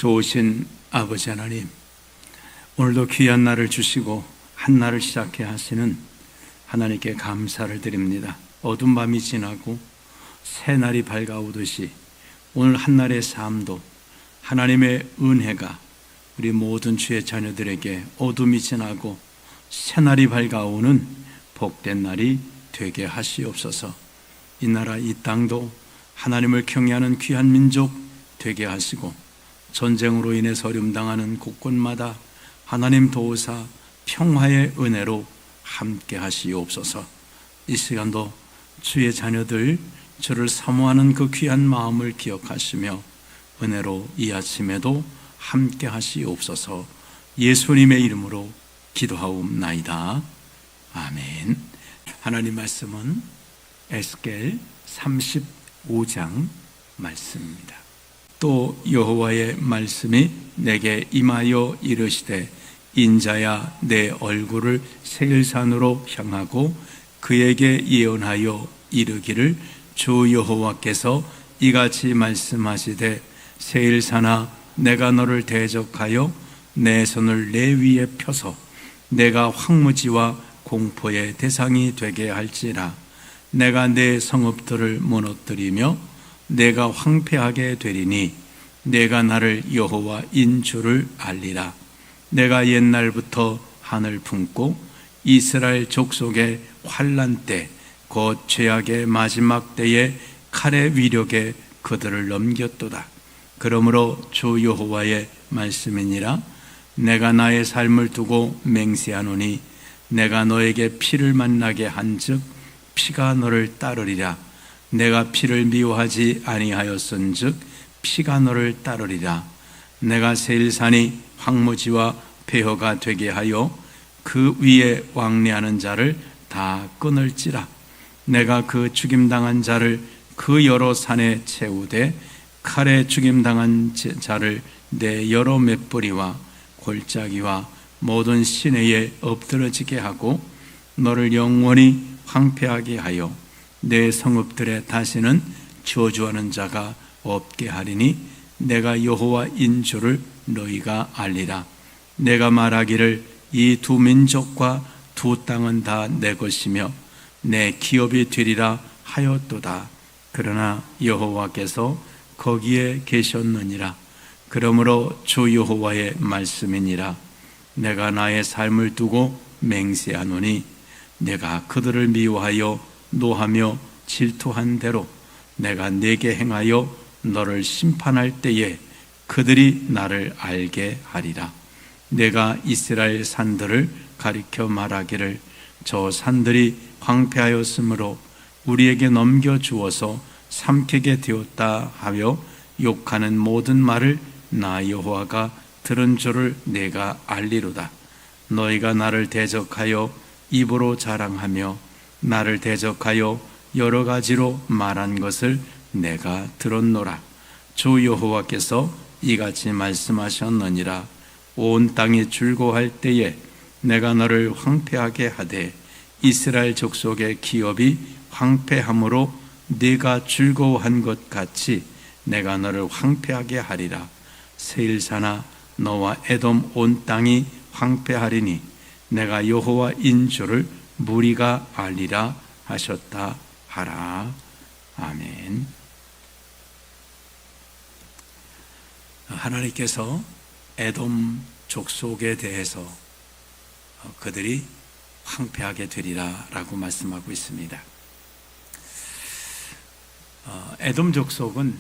좋으신 아버지 하나님, 오늘도 귀한 날을 주시고 한 날을 시작해 하시는 하나님께 감사를 드립니다. 어두운 밤이 지나고 새 날이 밝아오듯이 오늘 한 날의 삶도 하나님의 은혜가 우리 모든 주의 자녀들에게 어둠이 지나고 새 날이 밝아오는 복된 날이 되게 하시옵소서. 이 나라 이 땅도 하나님을 경외하는 귀한 민족 되게 하시고, 전쟁으로 인해서 어려움당하는 곳곳마다 하나님 도우사 평화의 은혜로 함께 하시옵소서. 이 시간도 주의 자녀들 주를 사모하는 그 귀한 마음을 기억하시며 은혜로 이 아침에도 함께 하시옵소서. 예수님의 이름으로 기도하옵나이다. 아멘. 하나님 말씀은 에스겔 35장 말씀입니다. 또 여호와의 말씀이 내게 임하여 이르시되, 인자야, 내 얼굴을 세일산으로 향하고 그에게 예언하여 이르기를, 주 여호와께서 이같이 말씀하시되, 세일산아, 내가 너를 대적하여 내 손을 내 위에 펴서 내가 황무지와 공포의 대상이 되게 할지라. 내가 내 성읍들을 무너뜨리며 내가 황폐하게 되리니 내가 나를 여호와인 줄을 알리라. 내가 옛날부터 한을 품고 이스라엘 족속의 환난 때, 곧 죄악의 마지막 때에 칼의 위력에 그들을 넘겼도다. 그러므로 주 여호와의 말씀이니라. 내가 나의 삶을 두고 맹세하노니 내가 너에게 피를 만나게 한즉 피가 너를 따르리라. 내가 피를 미워하지 아니하였은즉 피가 너를 따르리라. 내가 세일산이 황무지와 폐허가 되게 하여 그 위에 왕래하는 자를 다 끊을지라. 내가 그 죽임당한 자를 그 여러 산에 채우되 칼에 죽임당한 자를 내 여러 맷뿌리와 골짜기와 모든 시내에 엎드러지게 하고 너를 영원히 황폐하게 하여 내 성읍들에 다시는 저주하는 자가 없게 하리니 내가 여호와인 줄을 너희가 알리라. 내가 말하기를, 이 두 민족과 두 땅은 다 내 것이며 내 기업이 되리라 하였도다. 그러나 여호와께서 거기에 계셨느니라. 그러므로 주 여호와의 말씀이니라. 내가 나의 삶을 두고 맹세하노니 내가 그들을 미워하여 노하며 질투한 대로 내가 네게 행하여 너를 심판할 때에 그들이 나를 알게 하리라. 내가 이스라엘 산들을 가리켜 말하기를, 저 산들이 황폐하였으므로 우리에게 넘겨주어서 삼키게 되었다 하여 욕하는 모든 말을 나 여호와가 들은 줄을 내가 알리로다. 너희가 나를 대적하여 입으로 자랑하며 나를 대적하여 여러 가지로 말한 것을 내가 들었노라. 주 여호와께서 이같이 말씀하셨느니라. 온 땅이 즐거워할 때에 내가 너를 황폐하게 하되 이스라엘 족속의 기업이 황폐함으로 네가 즐거워한 것 같이 내가 너를 황폐하게 하리라. 세일산아, 너와 에돔 온 땅이 황폐하리니 내가 여호와인 줄을 무리가 알리라 하셨다 하라. 아멘. 하나님께서 에돔 족속에 대해서 그들이 황폐하게 되리라 라고 말씀하고 있습니다. 에돔 족속은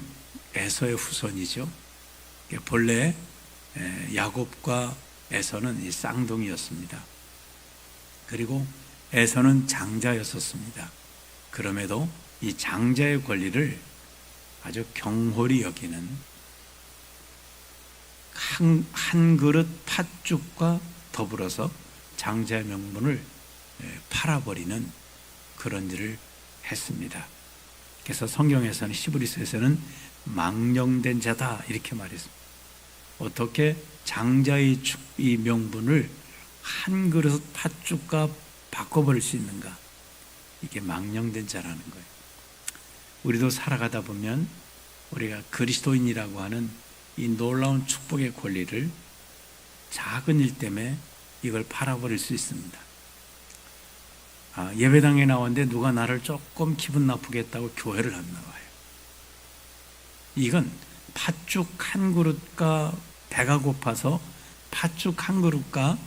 에서의 후손이죠. 본래 야곱과 에서는 이 쌍둥이였습니다. 그리고 에서는 장자였었습니다. 그럼에도 이 장자의 권리를 아주 경홀히 여기는, 한 그릇 팥죽과 더불어서 장자의 명분을 팔아버리는 그런 일을 했습니다. 그래서 성경에서는, 히브리서에서는 망령된 자다 이렇게 말했습니다. 어떻게 장자의 이 명분을 한 그릇 팥죽과 바꿔버릴 수 있는가? 이게 망령된 자라는 거예요. 우리도 살아가다 보면 우리가 그리스도인이라고 하는 이 놀라운 축복의 권리를 작은 일 때문에 이걸 팔아버릴 수 있습니다. 예배당에 나왔는데 누가 나를 조금 기분 나쁘게 했다고 교회를 안 나와요. 이건 팥죽 한 그릇과 배가 고파서 팥죽 한 그릇과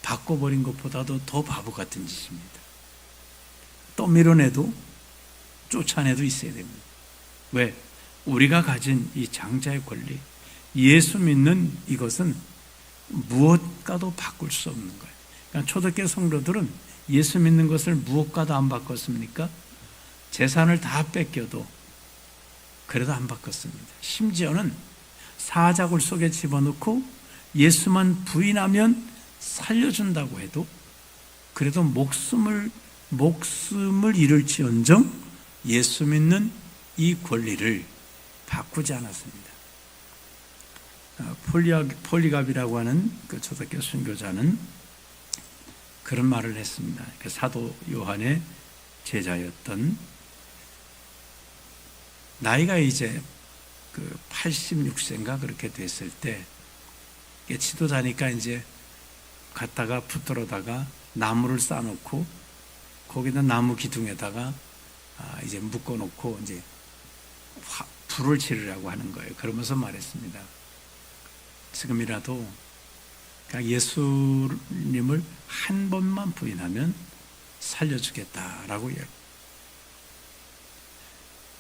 바꿔버린 것보다도 더 바보 같은 짓입니다. 또 밀어내도 쫓아내도 있어야 됩니다. 왜? 우리가 가진 이 장자의 권리, 예수 믿는 이것은 무엇과도 바꿀 수 없는 거예요. 그러니까 초대교회 성도들은 예수 믿는 것을 무엇과도 안 바꿨습니까? 재산을 다 뺏겨도 그래도 안 바꿨습니다. 심지어는 사자굴 속에 집어넣고 예수만 부인하면 살려준다고 해도 그래도 목숨을 잃을지언정 예수 믿는 이 권리를 바꾸지 않았습니다. 폴리갑이라고 하는 그 초대교회 순교자는 그런 말을 했습니다. 그 사도 요한의 제자였던, 나이가 이제 그 86세인가 그렇게 됐을 때 지도자니까 이제 갔다가 붙들어다가 나무를 쌓아놓고 거기다 나무 기둥에다가 이제 묶어놓고 이제 불을 지르라고 하는 거예요. 그러면서 말했습니다. 지금이라도 그냥 예수님을 한 번만 부인하면 살려주겠다라고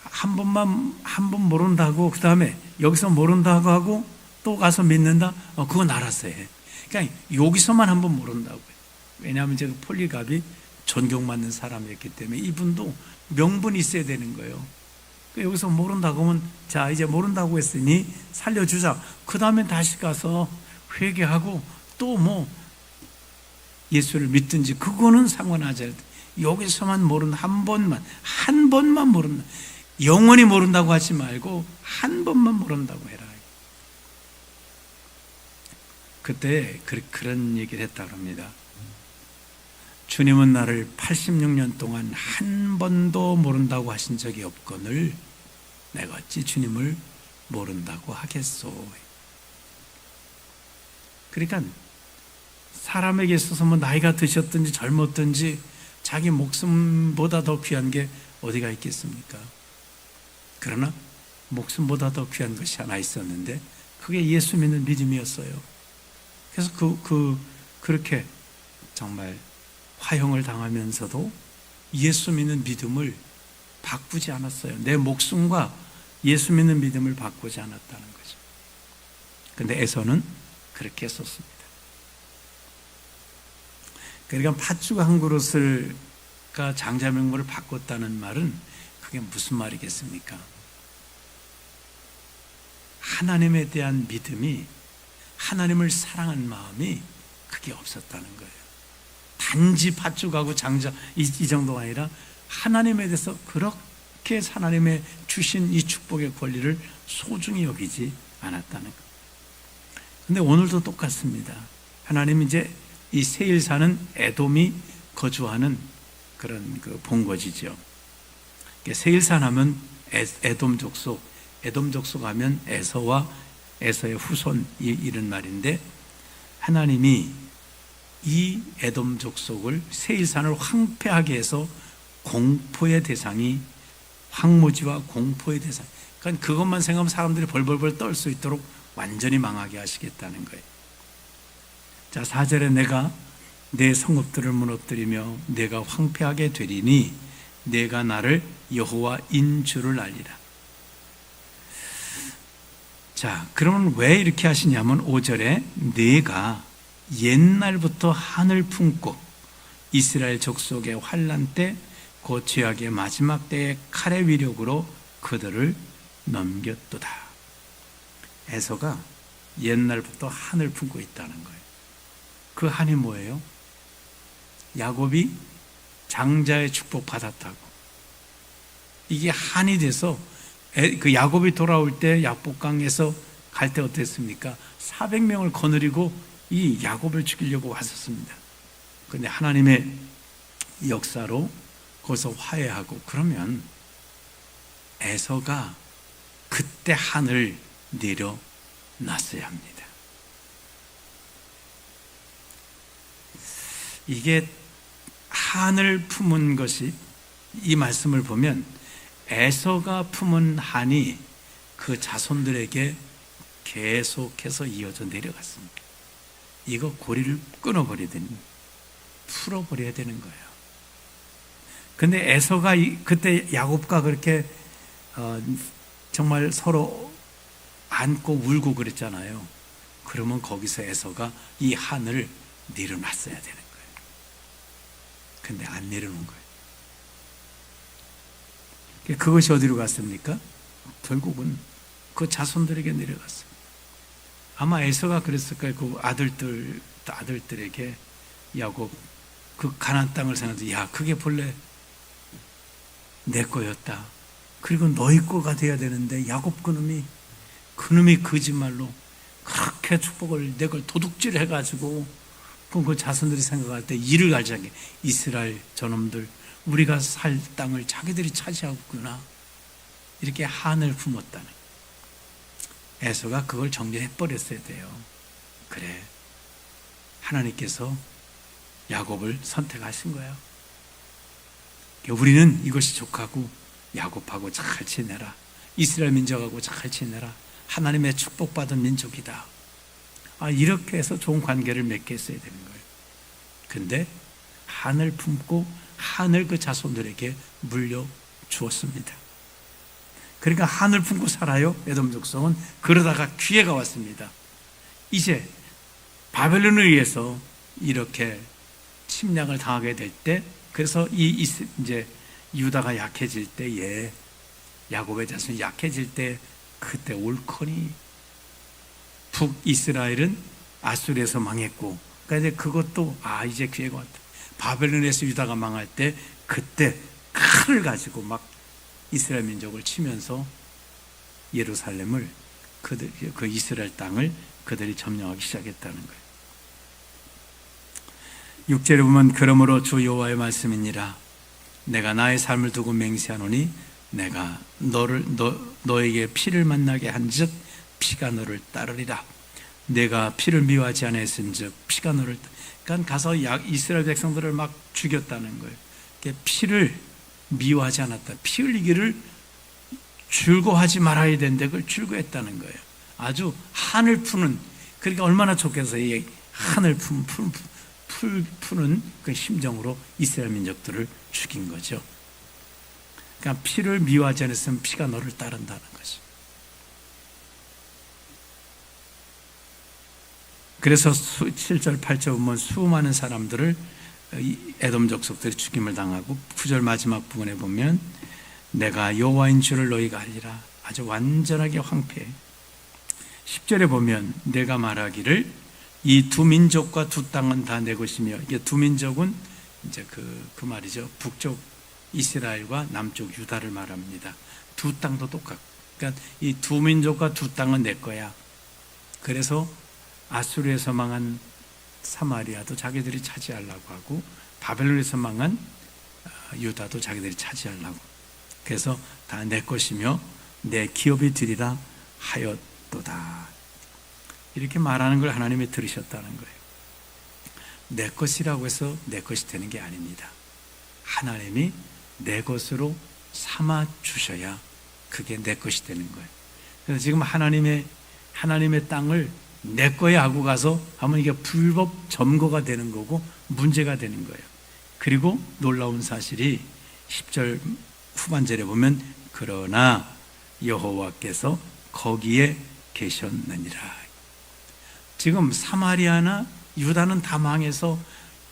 한 번 모른다고 그 다음에 여기서 모른다고 하고 또 가서 믿는다? 그건 알아서 해. 그러니까 여기서만 한 번 모른다고 해요. 왜냐하면 이제 폴리갑이 존경받는 사람이었기 때문에 이분도 명분이 있어야 되는 거예요. 여기서 모른다고 하면 자 이제 모른다고 했으니 살려주자. 그 다음에 다시 가서 회개하고 또 뭐 예수를 믿든지 그거는 상관하지 않아요. 여기서만 모르는 한 번만 모른다. 영원히 모른다고 하지 말고 한 번만 모른다고 해라. 그때 그런 얘기를 했다고 합니다. 주님은 나를 86년 동안 한 번도 모른다고 하신 적이 없거늘 내가 어찌 주님을 모른다고 하겠소. 그러니까 사람에게 있어서 뭐 나이가 드셨든지 젊었든지 자기 목숨보다 더 귀한 게 어디가 있겠습니까? 그러나 목숨보다 더 귀한 것이 하나 있었는데 그게 예수 믿는 믿음이었어요. 그래서 그렇게 정말 화형을 당하면서도 예수 믿는 믿음을 바꾸지 않았어요. 내 목숨과 예수 믿는 믿음을 바꾸지 않았다는 거죠. 근데 에서는 그렇게 했었습니다. 그러니까 팥죽 한 그릇을 장자 명분을 바꿨다는 말은 그게 무슨 말이겠습니까? 하나님에 대한 믿음이, 하나님을 사랑한 마음이 그게 없었다는 거예요. 단지 팥죽하고 장자 이 정도가 아니라 하나님에 대해서 그렇게 하나님의 주신 이 축복의 권리를 소중히 여기지 않았다는 거예요. 근데 오늘도 똑같습니다. 하나님이 이제 이 세일사는 에돔이 거주하는 그런 그 본거지죠. 세일산 하면 에돔 족속 하면 에서와 에서의 후손 이런 말인데 하나님이 이 에돔 족속을 세일산을 황폐하게 해서 공포의 대상이 황무지와 공포의 대상. 그러니까 그것만 생각하면 사람들이 벌벌벌 떨 수 있도록 완전히 망하게 하시겠다는 거예요. 자, 4절에 내가 내 성읍들을 무너뜨리며 내가 황폐하게 되리니 내가 나를 여호와인 줄을 알리라. 자, 그러면 왜 이렇게 하시냐면 5절에 내가 옛날부터 한을 품고 이스라엘 족속의 환난 때 곧 죄악의 마지막 때의 칼의 위력으로 그들을 넘겼도다. 에서가 옛날부터 한을 품고 있다는 거예요. 그 한이 뭐예요? 야곱이 장자의 축복 받았다고. 이게 한이 돼서 그 야곱이 돌아올 때 야복강에서 갈 때 어땠습니까? 400명을 거느리고 이 야곱을 죽이려고 왔었습니다. 그런데 하나님의 역사로 거기서 화해하고 그러면 에서가 그때 한을 내려 놨어야 합니다. 이게 한을 품은 것이, 이 말씀을 보면 에서가 품은 한이 그 자손들에게 계속해서 이어져 내려갔습니다. 이거 고리를 끊어버려야 되는, 풀어버려야 되는 거예요. 근데 에서가 그때 야곱과 그렇게 정말 서로 안고 울고 그랬잖아요. 그러면 거기서 에서가 이 한을 내려놨어야 되는 거예요. 근데 안 내려놓은 거예요. 그것이 어디로 갔습니까? 결국은 그 자손들에게 내려갔어요. 아마 에서가 그랬을 거예요. 그 아들들에게 야곱 그 가나안 땅을 생각해서, 야, 그게 본래 내 거였다. 그리고 너희 거가 돼야 되는데 야곱 그놈이 거짓말로 그렇게 축복을 내 걸 도둑질 해가지고, 그럼 그 자손들이 생각할 때 이를 갈지 않게, 이스라엘 저놈들 우리가 살 땅을 자기들이 차지하고 있구나, 이렇게 한을 품었다는. 에서가 그걸 정리해버렸어야 돼요. 그래, 하나님께서 야곱을 선택하신 거예요. 우리는 이것이 족하고 야곱하고 잘 지내라, 이스라엘 민족하고 잘 지내라, 하나님의 축복받은 민족이다, 이렇게 해서 좋은 관계를 맺게 했어야 되는 거예요. 근데 한을 품고 한을 그 자손들에게 물려주었습니다. 그러니까 한을 품고 살아요, 에돔 족속은. 그러다가 기회가 왔습니다. 이제 바벨론에 의해서 이렇게 침략을 당하게 될 때, 그래서 이제 유다가 약해질 때에, 야곱의 자손이 약해질 때, 그때 옳거니 북이스라엘은 아수르에서 망했고, 그러니까 이제 그것도 이제 기회가 왔다. 바벨론에서 유다가 망할 때, 그때 칼을 가지고 막 이스라엘 민족을 치면서 예루살렘을, 그 이스라엘 땅을 그들이 점령하기 시작했다는 거예요. 6절에 보면, 그러므로 주 여호와의 말씀이니라, 내가 나의 삶을 두고 맹세하노니 내가 너에게 피를 만나게 한즉 피가 너를 따르리라. 내가 피를 미워하지 않았은즉 피가 너를, 그러니까 가서 이스라엘 백성들을 막 죽였다는 거예요. 피를 미워하지 않았다. 피 흘리기를 즐거워하지 말아야 되는데 그걸 즐거워했다는 거예요. 아주 한을 푸는, 그러니까 얼마나 좋겠어요. 이 한을 푸는 그 심정으로 이스라엘 민족들을 죽인 거죠. 그러니까 피를 미워하지 않았으면 피가 너를 따른다는 거죠. 그래서 7절 8절 보면 수많은 사람들을 에돔 족속들이 죽임을 당하고, 9절 마지막 부분에 보면 내가 여호와인 줄을 너희가 알리라. 아주 완전하게 황폐해. 10절에 보면 내가 말하기를 이 두 민족과 두 땅은 다 내 것이며, 이게 두 민족은 이제 그 말이죠. 북쪽 이스라엘과 남쪽 유다를 말합니다. 두 땅도 똑같고, 그러니까 이 두 민족과 두 땅은 내 거야. 그래서 아수르에서 망한 사마리아도 자기들이 차지하려고 하고, 바벨론에서 망한 유다도 자기들이 차지하려고. 그래서 다 내 것이며 내 기업이 되리라 하였도다. 이렇게 말하는 걸 하나님이 들으셨다는 거예요. 내 것이라고 해서 내 것이 되는 게 아닙니다. 하나님이 내 것으로 삼아 주셔야 그게 내 것이 되는 거예요. 그래서 지금 하나님의 땅을 내 거야 하고 가서 하면 이게 불법 점거가 되는 거고 문제가 되는 거예요. 그리고 놀라운 사실이 10절 후반절에 보면 그러나 여호와께서 거기에 계셨느니라. 지금 사마리아나 유다는 다 망해서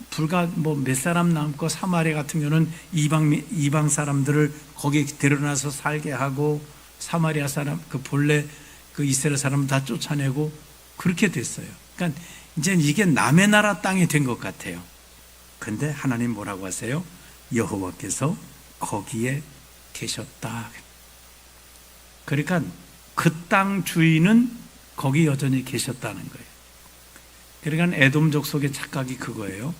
불과 몇 사람 남고, 사마리아 같은 경우는 이방 사람들을 거기에 데려놔서 살게 하고, 사마리아 사람 본래 이스라엘 사람 다 쫓아내고 그렇게 됐어요. 그러니까 이제 이게 남의 나라 땅이 된 것 같아요. 근데 하나님 뭐라고 하세요? 여호와께서 거기에 계셨다. 그러니까 그 땅 주인은 거기 여전히 계셨다는 거예요. 그러니까 에돔 족속의 착각이 그거예요.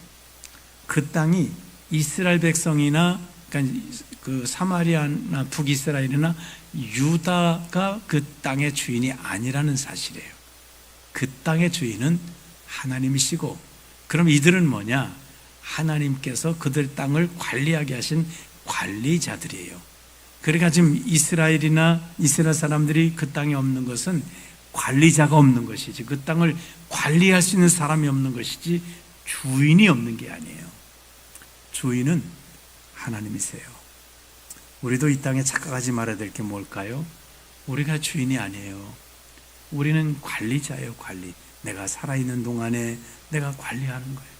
그 땅이 이스라엘 백성이나, 그러니까 그 사마리아나 북이스라엘이나 유다가 그 땅의 주인이 아니라는 사실이에요. 그 땅의 주인은 하나님이시고, 그럼 이들은 뭐냐? 하나님께서 그들 땅을 관리하게 하신 관리자들이에요. 그러니까 지금 이스라엘이나 이스라엘 사람들이 그 땅에 없는 것은 관리자가 없는 것이지, 그 땅을 관리할 수 있는 사람이 없는 것이지 주인이 없는 게 아니에요. 주인은 하나님이세요. 우리도 이 땅에 착각하지 말아야 될 게 뭘까요? 우리가 주인이 아니에요. 우리는 관리자예요. 관리. 내가 살아있는 동안에 내가 관리하는 거예요.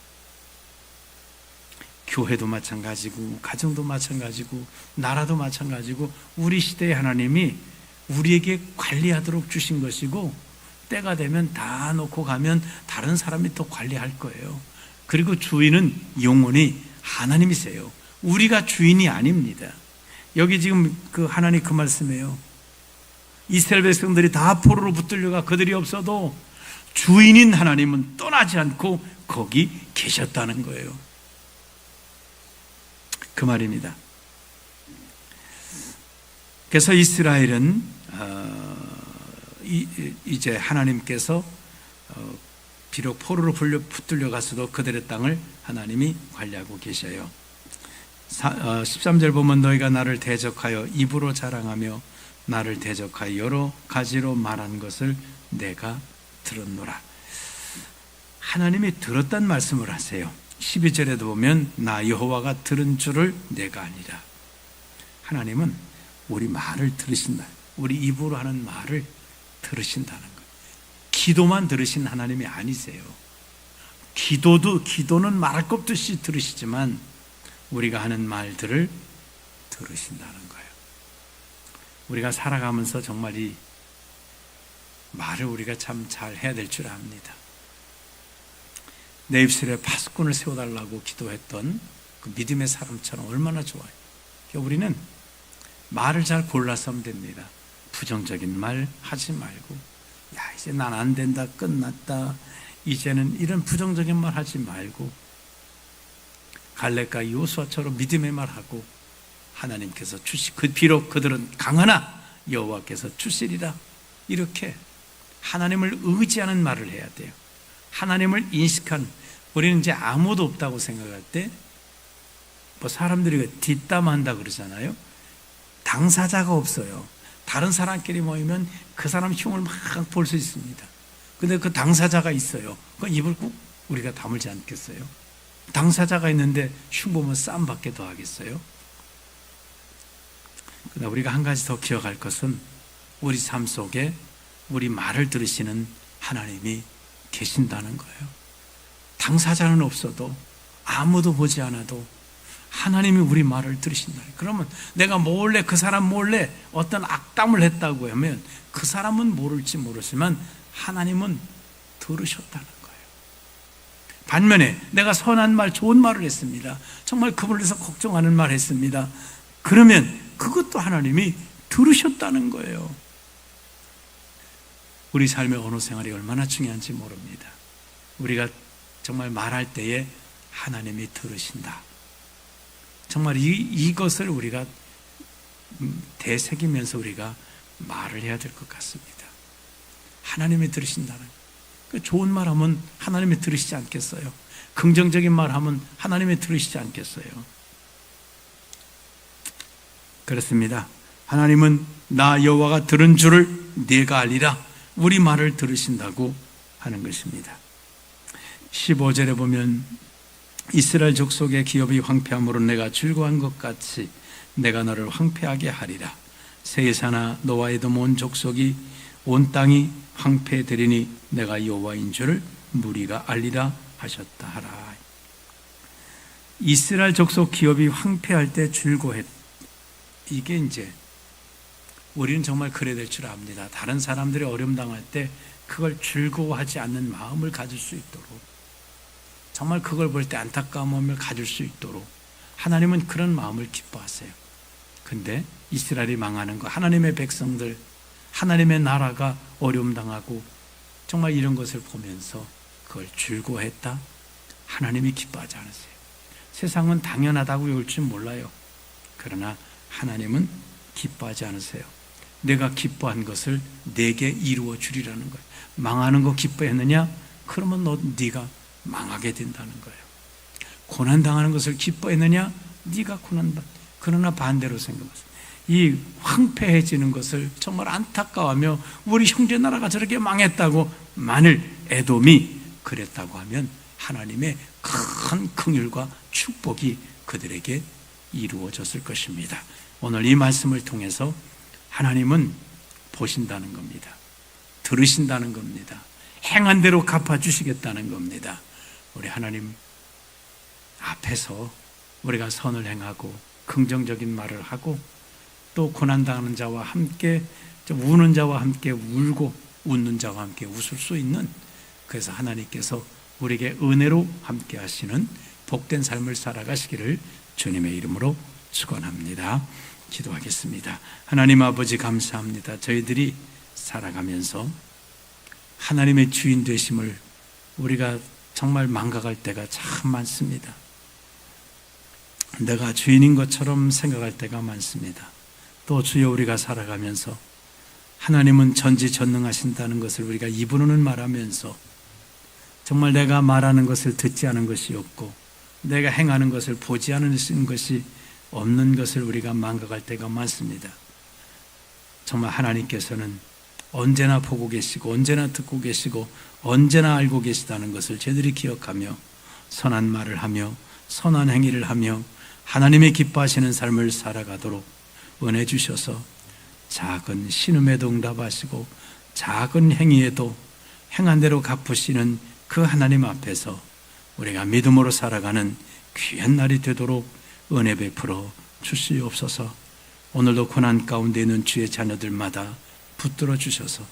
교회도 마찬가지고, 가정도 마찬가지고, 나라도 마찬가지고, 우리 시대의 하나님이 우리에게 관리하도록 주신 것이고, 때가 되면 다 놓고 가면 다른 사람이 또 관리할 거예요. 그리고 주인은 영원히 하나님이세요. 우리가 주인이 아닙니다. 여기 지금 그 하나님 그 말씀이에요. 이스라엘 백성들이 다 포로로 붙들려가 그들이 없어도 주인인 하나님은 떠나지 않고 거기 계셨다는 거예요. 그 말입니다. 그래서 이스라엘은 이제 하나님께서 비록 포로로 붙들려 갔어도 그들의 땅을 하나님이 관리하고 계셔요. 13절 보면 너희가 나를 대적하여 입으로 자랑하며 나를 대적하여 여러 가지로 말한 것을 내가 들었노라. 하나님이 들었단 말씀을 하세요. 12절에도 보면 나 여호와가 들은 줄을 내가 아니라. 하나님은 우리 말을 들으신다. 우리 입으로 하는 말을 들으신다는 거예요. 기도만 들으신 하나님이 아니세요. 기도는 말할 것 없이 들으시지만 우리가 하는 말들을 들으신다는 거예요. 우리가 살아가면서 정말 이 말을 우리가 참 잘 해야 될 줄 압니다. 내 입술에 파수꾼을 세워달라고 기도했던 그 믿음의 사람처럼 얼마나 좋아요. 우리는 말을 잘 골라서 하면 됩니다. 부정적인 말 하지 말고, 야 이제 난 안 된다, 끝났다, 이제는 이런 부정적인 말 하지 말고, 갈렙과 요수아처럼 믿음의 말하고, 하나님께서 비록 그들은 강하나 여호와께서 주시리라, 이렇게 하나님을 의지하는 말을 해야 돼요. 하나님을 인식한, 우리는 이제 아무도 없다고 생각할 때 뭐 사람들이 뒷담한다 그러잖아요. 당사자가 없어요. 다른 사람끼리 모이면 그 사람 흉을 막 볼 수 있습니다. 근데 그 당사자가 있어요. 그 입을 꾹 우리가 다물지 않겠어요? 당사자가 있는데 흉 보면 싸움 받게 더 하겠어요? 그러나 우리가 한 가지 더 기억할 것은 우리 삶 속에 우리 말을 들으시는 하나님이 계신다는 거예요. 당사자는 없어도, 아무도 보지 않아도 하나님이 우리 말을 들으신다. 그러면 내가 몰래, 그 사람 몰래 어떤 악담을 했다고 하면 그 사람은 모를지 모르지만 하나님은 들으셨다는 거예요. 반면에 내가 선한 말, 좋은 말을 했습니다. 정말 그분을 위해서 걱정하는 말 했습니다. 그러면 그것도 하나님이 들으셨다는 거예요. 우리 삶의 언어 생활이 얼마나 중요한지 모릅니다. 우리가 정말 말할 때에 하나님이 들으신다. 정말 이것을 우리가 되새기면서 우리가 말을 해야 될 것 같습니다. 하나님이 들으신다는, 좋은 말 하면 하나님이 들으시지 않겠어요? 긍정적인 말 하면 하나님이 들으시지 않겠어요? 그렇습니다. 하나님은 나 여호와가 들은 줄을 네가 알리라, 우리 말을 들으신다고 하는 것입니다. 15절에 보면 이스라엘 족속의 기업이 황폐함으로 내가 즐거워한 것 같이 내가 너를 황폐하게 하리라. 세계사나 너와 에돔 온 족속이 온 땅이 황폐되리니 내가 여호와인 줄을 무리가 알리라 하셨다 하라. 이스라엘 족속 기업이 황폐할 때 즐거워했. 이게 이제 우리는 정말 그래야 될 줄 압니다. 다른 사람들이 어려움 당할 때 그걸 즐거워하지 않는 마음을 가질 수 있도록, 정말 그걸 볼 때 안타까움을 가질 수 있도록 하나님은 그런 마음을 기뻐하세요. 근데 이스라엘이 망하는 거, 하나님의 백성들, 하나님의 나라가 어려움 당하고 정말 이런 것을 보면서 그걸 즐거워했다? 하나님이 기뻐하지 않으세요. 세상은 당연하다고 여길 줄 몰라요. 그러나 하나님은 기뻐하지 않으세요. 내가 기뻐한 것을 내게 이루어 주리라는 거예요. 망하는 거 기뻐했느냐? 그러면 네가 망하게 된다는 거예요. 고난당하는 것을 기뻐했느냐? 네가 고난받. 그러나 반대로 생각하세요. 이 황폐해지는 것을 정말 안타까워하며 우리 형제 나라가 저렇게 망했다고 만일 에돔이 그랬다고 하면 하나님의 큰 긍휼과 축복이 그들에게 이루어졌을 것입니다. 오늘 이 말씀을 통해서 하나님은 보신다는 겁니다. 들으신다는 겁니다. 행한 대로 갚아주시겠다는 겁니다. 우리 하나님 앞에서 우리가 선을 행하고 긍정적인 말을 하고 또 고난당하는 자와 함께 우는 자와 함께 울고 웃는 자와 함께 웃을 수 있는, 그래서 하나님께서 우리에게 은혜로 함께 하시는 복된 삶을 살아가시기를 주님의 이름으로 축원합니다. 기도하겠습니다. 하나님 아버지 감사합니다. 저희들이 살아가면서 하나님의 주인 되심을 우리가 정말 망각할 때가 참 많습니다. 내가 주인인 것처럼 생각할 때가 많습니다. 또 주여 우리가 살아가면서 하나님은 전지전능하신다는 것을 우리가 입으로는 말하면서 정말 내가 말하는 것을 듣지 않은 것이 없고 내가 행하는 것을 보지 않은 것이 없는 것을 우리가 망각할 때가 많습니다. 정말 하나님께서는 언제나 보고 계시고 언제나 듣고 계시고 언제나 알고 계시다는 것을 저희들이 기억하며 선한 말을 하며 선한 행위를 하며 하나님의 기뻐하시는 삶을 살아가도록 은혜 주셔서 작은 신음에도 응답하시고 작은 행위에도 행한 대로 갚으시는 그 하나님 앞에서 우리가 믿음으로 살아가는 귀한 날이 되도록 은혜 베풀어 주시옵소서. 오늘도 고난 가운데 있는 주의 자녀들마다 붙들어 주셔서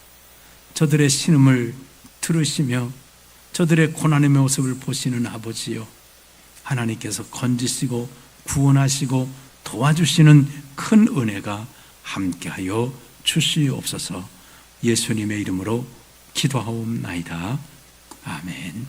저들의 신음을 들으시며 저들의 고난의 모습을 보시는 아버지요, 하나님께서 건지시고 구원하시고 도와주시는 큰 은혜가 함께하여 주시옵소서. 예수님의 이름으로 기도하옵나이다. 아멘.